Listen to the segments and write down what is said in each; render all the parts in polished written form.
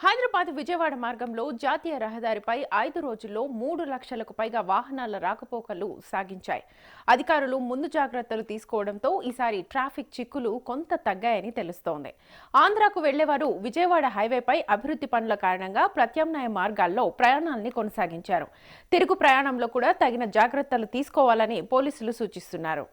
హైదరాబాద్ విజయవాడ మార్గంలో జాతీయ రహదారిపై 5 రోజుల్లో 3 లక్షలకు పైగా వాహనాల రాకపోకలు సాగించాయి. అధికారులు ముందు జాగ్రత్తలు తీసుకోవడంతో ఈసారి ట్రాఫిక్ చిక్కులు కొంత తగ్గాయని తెలుస్తోంది. ఆంధ్రాకు వెళ్లేవారు విజయవాడ హైవేపై అభివృద్ధి పనుల కారణంగా ప్రత్యామ్నాయ మార్గాల్లో ప్రయాణాల్ని కొనసాగించారు. తిరుగు ప్రయాణంలో కూడా తగిన జాగ్రత్తలు తీసుకోవాలని పోలీసులు సూచిస్తున్నారు.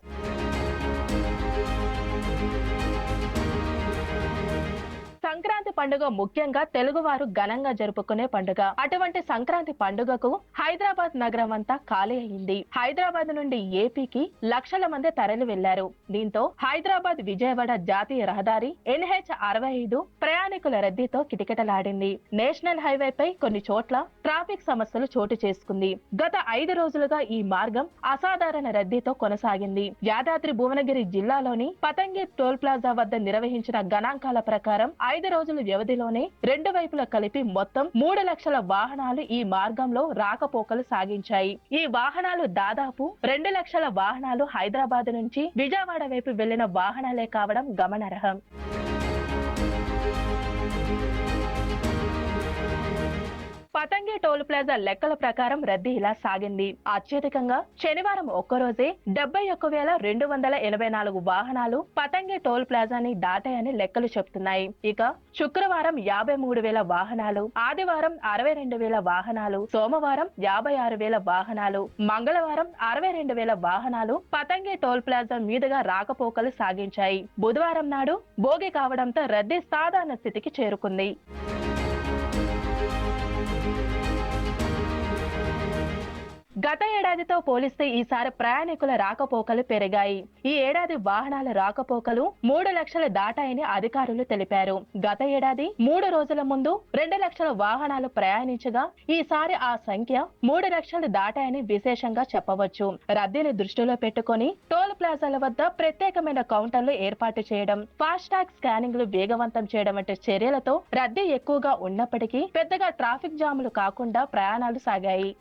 సంక్రాంతి పండుగ ముఖ్యంగా తెలుగువారు ఘనంగా జరుపుకునే పండుగ. అటువంటి సంక్రాంతి పండుగకు హైదరాబాద్ నగరం అంతా ఖాళీ అయింది. హైదరాబాద్ నుండి ఏపీకి లక్షల మంది తరలి వెళ్లారు. దీంతో హైదరాబాద్ విజయవాడ జాతీయ రహదారి NH-65 ప్రయాణికుల రద్దీతో కిటకిటలాడింది. నేషనల్ హైవేపై కొన్ని చోట్ల ట్రాఫిక్ సమస్యలు చోటు చేసుకుంది. గత 5 రోజులుగా ఈ మార్గం అసాధారణ రద్దీతో కొనసాగింది. యాదాద్రి భువనగిరి జిల్లాలోని పతంగి టోల్ ప్లాజా వద్ద నిర్వహించిన గణాంకాల ప్రకారం 5 రోజుల వ్యవధిలోనే రెండు వైపులా కలిపి మొత్తం 3 లక్షల వాహనాలు ఈ మార్గంలో రాకపోకలు సాగించాయి. ఈ వాహనాలు దాదాపు 2 లక్షల వాహనాలు హైదరాబాద్ నుంచి విజయవాడ వైపు వెళ్లిన వాహనాలే కావడం గమనార్హం. పతంగి టోల్ ప్లాజా లెక్కల ప్రకారం రద్దీ ఇలా సాగింది. అత్యధికంగా శనివారం ఒక్కరోజే 71,284 వాహనాలు పతంగి టోల్ ప్లాజాని దాటాయని లెక్కలు చెప్తున్నాయి. ఇక శుక్రవారం 53,000 వాహనాలు, ఆదివారం 62,000 వాహనాలు, సోమవారం 56,000 వాహనాలు, మంగళవారం 62,000 వాహనాలు పతంగి టోల్ ప్లాజా మీదుగా రాకపోకలు సాగించాయి. బుధవారం నాడు భోగి కావడంతో రద్దీ సాధారణ స్థితికి చేరుకుంది. గత ఏడాదితో పోలిస్తే ఈసారి ప్రయాణికుల రాకపోకలు పెరిగాయి. ఈ ఏడాది వాహనాల రాకపోకలు 3 లక్షలు దాటాయని అధికారులు తెలిపారు. గత ఏడాది 3 రోజుల ముందు 2 లక్షల వాహనాలు ప్రయాణించగా ఈసారి ఆ సంఖ్య 3 లక్షలు దాటాయని విశేషంగా చెప్పవచ్చు. రద్దీని దృష్టిలో పెట్టుకుని టోల్ ప్లాజాల వద్ద ప్రత్యేకమైన కౌంటర్లు ఏర్పాటు చేయడం, ఫాస్టాగ్ స్కానింగ్లు వేగవంతం చేయడం వంటి చర్యలతో రద్దీ ఎక్కువగా ఉన్నప్పటికీ పెద్దగా ట్రాఫిక్ జాములు కాకుండా ప్రయాణాలు సాగాయి.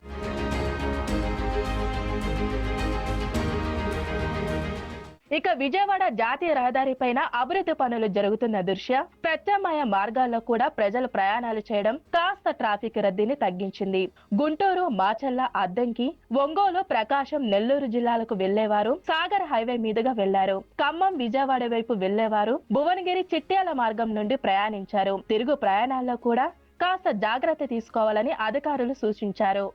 ఇక విజయవాడ జాతీయ రహదారి పైన అభివృద్ధి పనులు జరుగుతున్న దృష్ట్యా ప్రత్యామ్నాయ మార్గాల్లో కూడా ప్రజలు ప్రయాణాలు చేయడం కాస్త ట్రాఫిక్ రద్దీని తగ్గించింది. గుంటూరు, మాచర్ల, అద్దంకి, ఒంగోలు, ప్రకాశం, నెల్లూరు జిల్లాలకు వెళ్లేవారు సాగర్ హైవే మీదుగా వెళ్లారు. ఖమ్మం, విజయవాడ వైపు వెళ్లేవారు భువనగిరి, చిట్యాల మార్గం నుండి ప్రయాణించారు. తిరుగు ప్రయాణాల్లో కూడా కాస్త జాగ్రత్త తీసుకోవాలని అధికారులు సూచించారు.